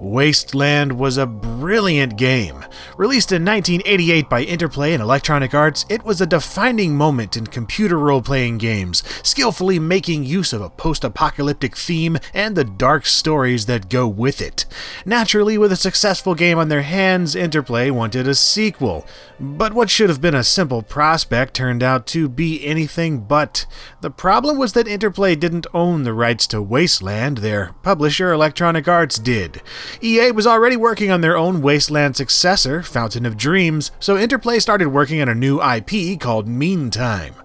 Wasteland was a brilliant game. Released in 1988 by Interplay and Electronic Arts, it was a defining moment in computer role-playing games, skillfully making use of a post-apocalyptic theme and the dark stories that go with it. Naturally, with a successful game on their hands, Interplay wanted a sequel. But what should have been a simple prospect turned out to be anything but. The problem was that Interplay didn't own the rights to Wasteland, their publisher Electronic Arts did. EA was already working on their own Wasteland successor, Fountain of Dreams, so Interplay started working on a new IP called Meantime.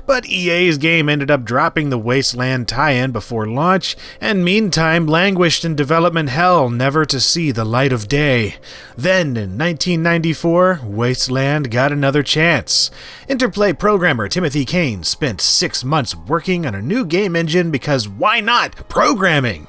But EA's game ended up dropping the Wasteland tie-in before launch, and Meantime languished in development hell, never to see the light of day. Then, in 1994, Wasteland got another chance. Interplay programmer Timothy Kane spent 6 months working on a new game engine because why not? Programming!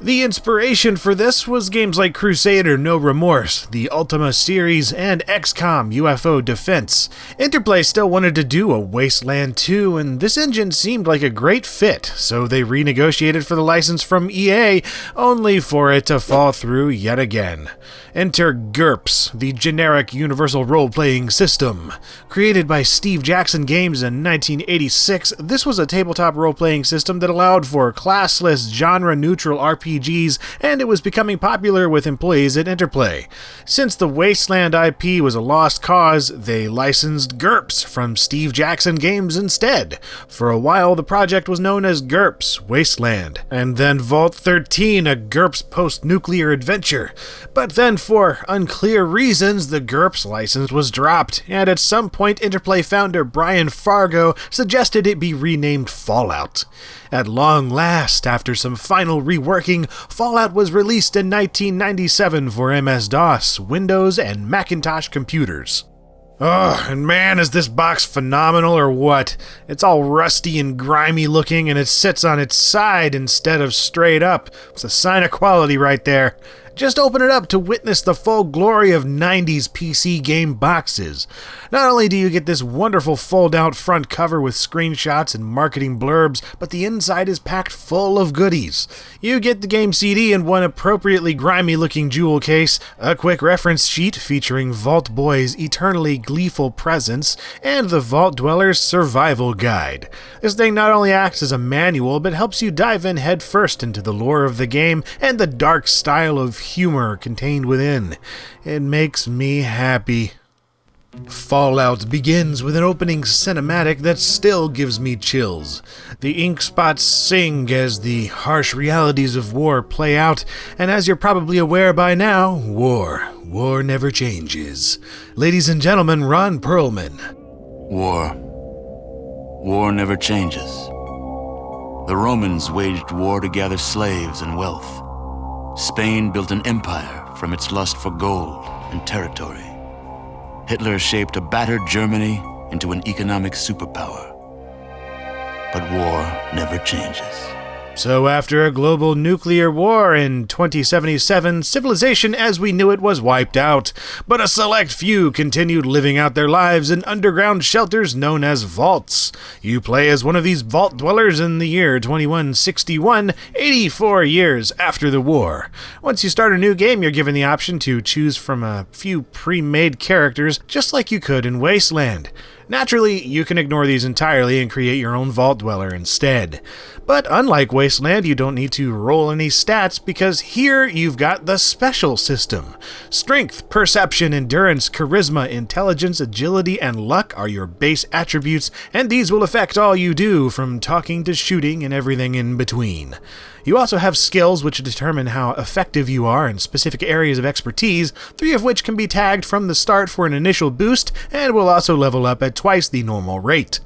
The inspiration for this was games like Crusader No Remorse, the Ultima series, and XCOM UFO Defense. Interplay still wanted to do a Wasteland 2, and this engine seemed like a great fit, so they renegotiated for the license from EA, only for it to fall through yet again. Enter GURPS, the generic universal role-playing system. Created by Steve Jackson Games in 1986, this was a tabletop role-playing system that allowed for classless, genre-neutral RPGs, and it was becoming popular with employees at Interplay. Since the Wasteland IP was a lost cause, they licensed GURPS from Steve Jackson Games instead. For a while, the project was known as GURPS Wasteland, and then Vault 13, a GURPS post-nuclear adventure. But then, for unclear reasons, the GURPS license was dropped, and at some point Interplay founder Brian Fargo suggested it be renamed Fallout. At long last, after some final reworking, Fallout was released in 1997 for MS-DOS, Windows, and Macintosh computers. Oh, and man, is this box phenomenal or what? It's all rusty and grimy looking, and it sits on its side instead of straight up. It's a sign of quality right there. Just open it up to witness the full glory of 90s PC game boxes. Not only do you get this wonderful fold-out front cover with screenshots and marketing blurbs, but the inside is packed full of goodies. You get the game CD in one appropriately grimy-looking jewel case, a quick reference sheet featuring Vault Boy's eternally gleeful presence, and the Vault Dweller's survival guide. This thing not only acts as a manual, but helps you dive in headfirst into the lore of the game and the dark style of humor contained within. It makes me happy. Fallout begins with an opening cinematic that still gives me chills. The ink spots sing as the harsh realities of war play out, and as you're probably aware by now, war never changes. Ladies and gentlemen, Ron Perlman. War never changes. The Romans waged war to gather slaves and wealth. Spain built an empire from its lust for gold and territory. Hitler shaped a battered Germany into an economic superpower. But war never changes. So after a global nuclear war in 2077, civilization as we knew it was wiped out, but a select few continued living out their lives in underground shelters known as vaults. You play as one of these vault dwellers in the year 2161, 84 years after the war. Once you start a new game, you're given the option to choose from a few pre-made characters, just like you could in Wasteland. Naturally, you can ignore these entirely and create your own Vault Dweller instead. But unlike Wasteland, you don't need to roll any stats because here you've got the special system. Strength, perception, endurance, charisma, intelligence, agility, and luck are your base attributes, and these will affect all you do, from talking to shooting and everything in between. You also have skills which determine how effective you are in specific areas of expertise, 3 of which can be tagged from the start for an initial boost, and will also level up at twice the normal rate.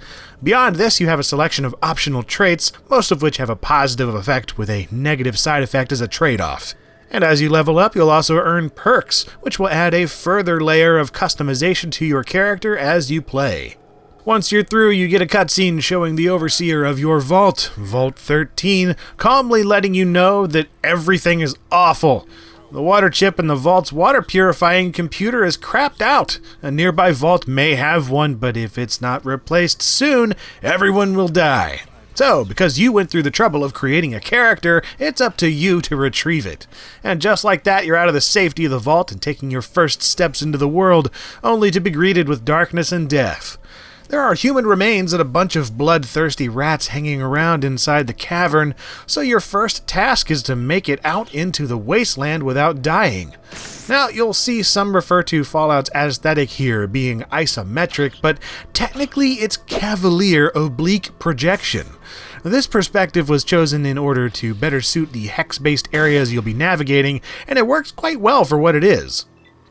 Beyond this, you have a selection of optional traits, most of which have a positive effect with a negative side effect as a trade-off. And as you level up, you'll also earn perks, which will add a further layer of customization to your character as you play. Once you're through, you get a cutscene showing the overseer of your vault, Vault 13, calmly letting you know that everything is awful. The water chip in the vault's water purifying computer is crapped out. A nearby vault may have one, but if it's not replaced soon, everyone will die. So, because you went through the trouble of creating a character, it's up to you to retrieve it. And just like that, you're out of the safety of the vault and taking your first steps into the world, only to be greeted with darkness and death. There are human remains and a bunch of bloodthirsty rats hanging around inside the cavern, so your first task is to make it out into the wasteland without dying. Now, you'll see some refer to Fallout's aesthetic here being isometric, but technically it's cavalier oblique projection. This perspective was chosen in order to better suit the hex-based areas you'll be navigating, and it works quite well for what it is.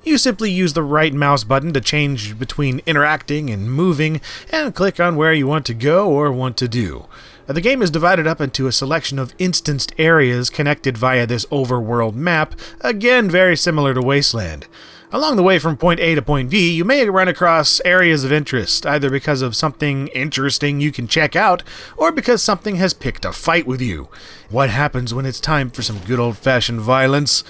You simply use the right mouse button to change between interacting and moving, and click on where you want to go or want to do. The game is divided up into a selection of instanced areas connected via this overworld map, again very similar to Wasteland. Along the way from point A to point B, you may run across areas of interest, either because of something interesting you can check out, or because something has picked a fight with you. What happens when it's time for some good old-fashioned violence?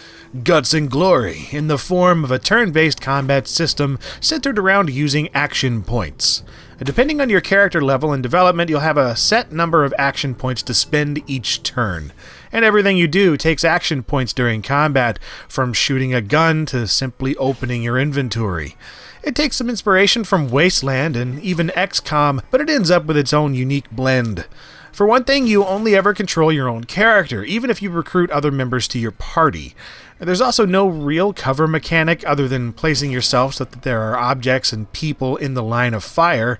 Guts and glory, in the form of a turn-based combat system centered around using action points. Depending on your character level and development, you'll have a set number of action points to spend each turn. And everything you do takes action points during combat, from shooting a gun to simply opening your inventory. It takes some inspiration from Wasteland and even XCOM, but it ends up with its own unique blend. For one thing, you only ever control your own character, even if you recruit other members to your party. There's also no real cover mechanic other than placing yourself so that there are objects and people in the line of fire.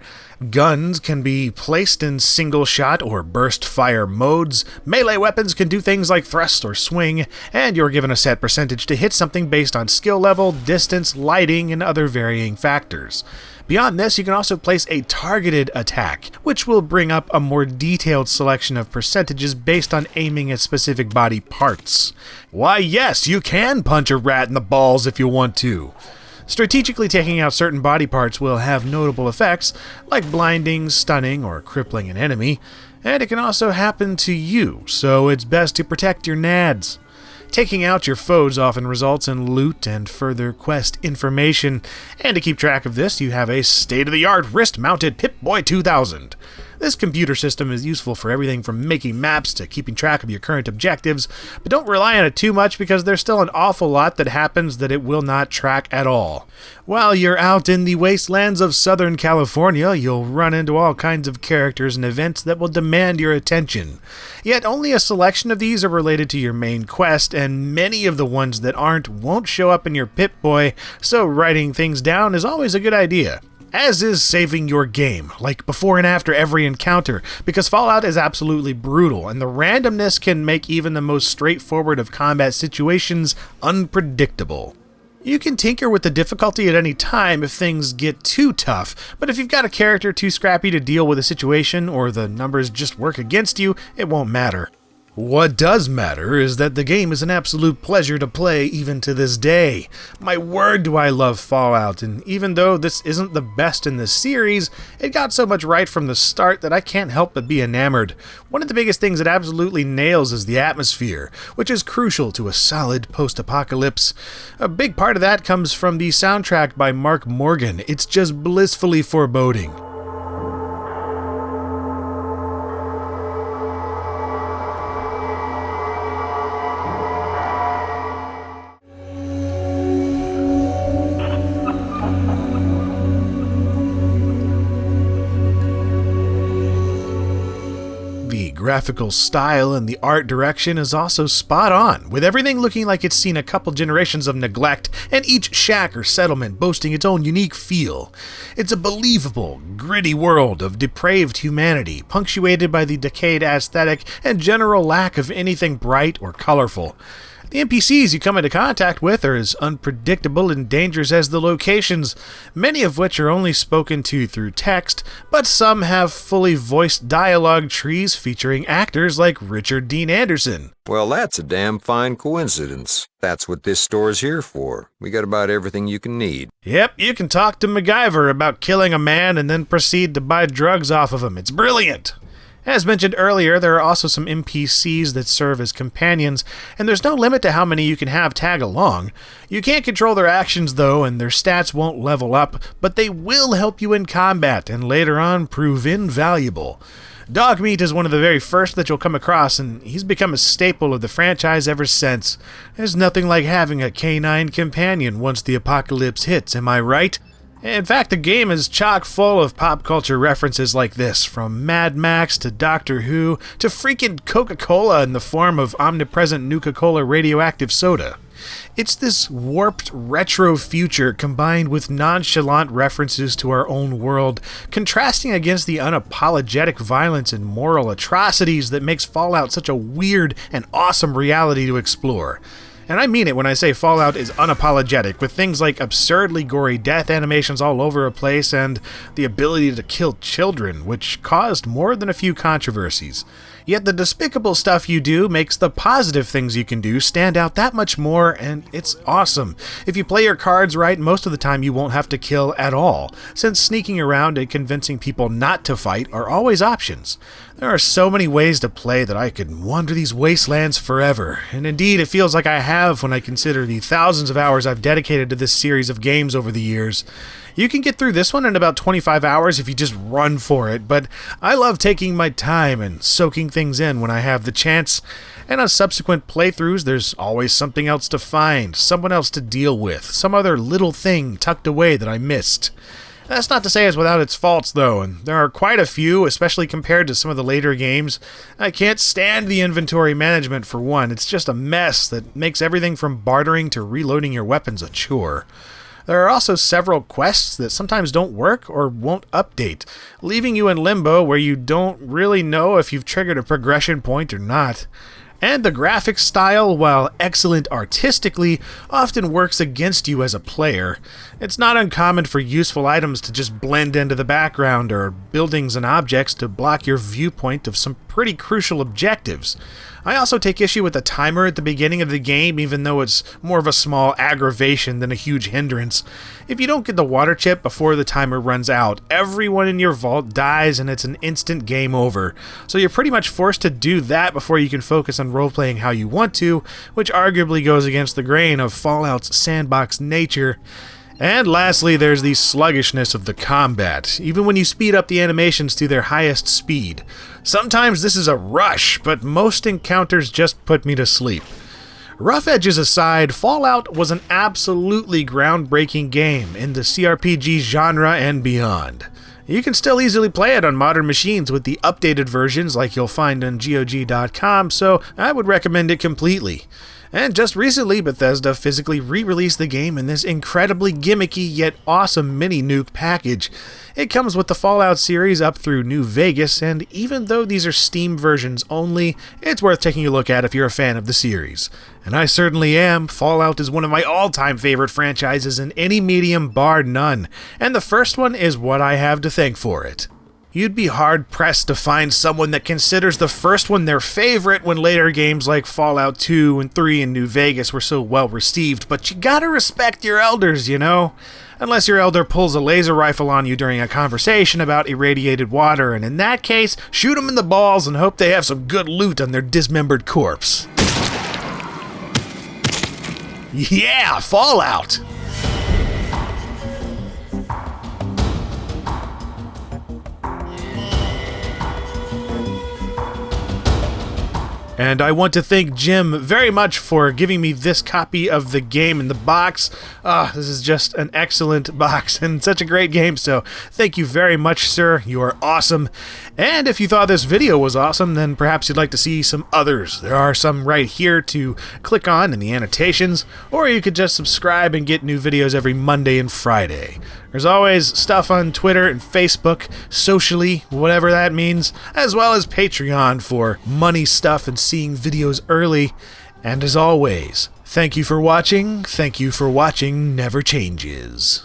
Guns can be placed in single shot or burst fire modes, melee weapons can do things like thrust or swing, and you're given a set percentage to hit something based on skill level, distance, lighting, and other varying factors. Beyond this, you can also place a targeted attack, which will bring up a more detailed selection of percentages based on aiming at specific body parts. Why, yes, you can punch a rat in the balls if you want to. Strategically taking out certain body parts will have notable effects, like blinding, stunning, or crippling an enemy, and it can also happen to you, so it's best to protect your nads. Taking out your foes often results in loot and further quest information, and to keep track of this, you have a state-of-the-art wrist-mounted Pip-Boy 2000. This computer system is useful for everything from making maps to keeping track of your current objectives, but don't rely on it too much because there's still an awful lot that happens that it will not track at all. While you're out in the wastelands of Southern California, you'll run into all kinds of characters and events that will demand your attention. Yet only a selection of these are related to your main quest, and many of the ones that aren't won't show up in your Pip-Boy, so writing things down is always a good idea. As is saving your game, like before and after every encounter, because Fallout is absolutely brutal, and the randomness can make even the most straightforward of combat situations unpredictable. You can tinker with the difficulty at any time if things get too tough, but if you've got a character too scrappy to deal with a situation, or the numbers just work against you, it won't matter. What does matter is that the game is an absolute pleasure to play even to this day. My word, do I love Fallout, and even though this isn't the best in the series, it got so much right from the start that I can't help but be enamored. One of the biggest things it absolutely nails is the atmosphere, which is crucial to a solid post-apocalypse. A big part of that comes from the soundtrack by Mark Morgan. It's just blissfully foreboding. Graphical style and the art direction is also spot on, with everything looking like it's seen a couple generations of neglect, and each shack or settlement boasting its own unique feel. It's a believable, gritty world of depraved humanity, punctuated by the decayed aesthetic and general lack of anything bright or colorful. The NPCs you come into contact with are as unpredictable and dangerous as the locations, many of which are only spoken to through text, but some have fully voiced dialogue trees featuring actors like Richard Dean Anderson. Well, that's a damn fine coincidence. That's what this store's here for. We got about everything you can need. Yep, you can talk to MacGyver about killing a man and then proceed to buy drugs off of him. It's brilliant! As mentioned earlier, there are also some NPCs that serve as companions, and there's no limit to how many you can have tag along. You can't control their actions though, and their stats won't level up, but they will help you in combat and later on prove invaluable. Dogmeat is one of the very first that you'll come across, and he's become a staple of the franchise ever since. There's nothing like having a canine companion once the apocalypse hits, am I right? In fact, the game is chock full of pop culture references like this, from Mad Max to Doctor Who to freaking Coca-Cola in the form of omnipresent Nuka-Cola radioactive soda. It's this warped retro future combined with nonchalant references to our own world, contrasting against the unapologetic violence and moral atrocities that makes Fallout such a weird and awesome reality to explore. And I mean it when I say Fallout is unapologetic, with things like absurdly gory death animations all over the place and the ability to kill children, which caused more than a few controversies. Yet the despicable stuff you do makes the positive things you can do stand out that much more, and it's awesome. If you play your cards right, most of the time you won't have to kill at all, since sneaking around and convincing people not to fight are always options. There are so many ways to play that I could wander these wastelands forever, and indeed it feels like I have when I consider the thousands of hours I've dedicated to this series of games over the years. You can get through this one in about 25 hours if you just run for it, but I love taking my time and soaking things in when I have the chance, and on subsequent playthroughs there's always something else to find, someone else to deal with, some other little thing tucked away that I missed. That's not to say it's without its faults, though, and there are quite a few, especially compared to some of the later games. I can't stand the inventory management, for one. It's just a mess that makes everything from bartering to reloading your weapons a chore. There are also several quests that sometimes don't work or won't update, leaving you in limbo where you don't really know if you've triggered a progression point or not. And the graphic style, while excellent artistically, often works against you as a player. It's not uncommon for useful items to just blend into the background, or buildings and objects to block your viewpoint of some pretty crucial objectives. I also take issue with the timer at the beginning of the game, even though it's more of a small aggravation than a huge hindrance. If you don't get the water chip before the timer runs out, everyone in your vault dies and it's an instant game over. So you're pretty much forced to do that before you can focus on role-playing how you want to, which arguably goes against the grain of Fallout's sandbox nature. And lastly, there's the sluggishness of the combat, even when you speed up the animations to their highest speed. Sometimes this is a rush, but most encounters just put me to sleep. Rough edges aside, Fallout was an absolutely groundbreaking game in the CRPG genre and beyond. You can still easily play it on modern machines with the updated versions like you'll find on GOG.com, so I would recommend it completely. And just recently, Bethesda physically re-released the game in this incredibly gimmicky yet awesome mini-nuke package. It comes with the Fallout series up through New Vegas, and even though these are Steam versions only, it's worth taking a look at if you're a fan of the series. And I certainly am. Fallout is one of my all-time favorite franchises in any medium, bar none, and the first one is what I have to thank for it. You'd be hard-pressed to find someone that considers the first one their favorite when later games like Fallout 2 and 3 and New Vegas were so well received, but you gotta respect your elders, you know? Unless your elder pulls a laser rifle on you during a conversation about irradiated water, and in that case, shoot them in the balls and hope they have some good loot on their dismembered corpse. Yeah, Fallout! And I want to thank Jim very much for giving me this copy of the game in the box. This is just an excellent box and such a great game, so thank you very much, sir. You are awesome. And if you thought this video was awesome, then perhaps you'd like to see some others. There are some right here to click on in the annotations, or you could just subscribe and get new videos every Monday and Friday. There's always stuff on Twitter and Facebook, socially, whatever that means, as well as Patreon for money stuff and seeing videos early. And as always, thank you for watching, Never Changes.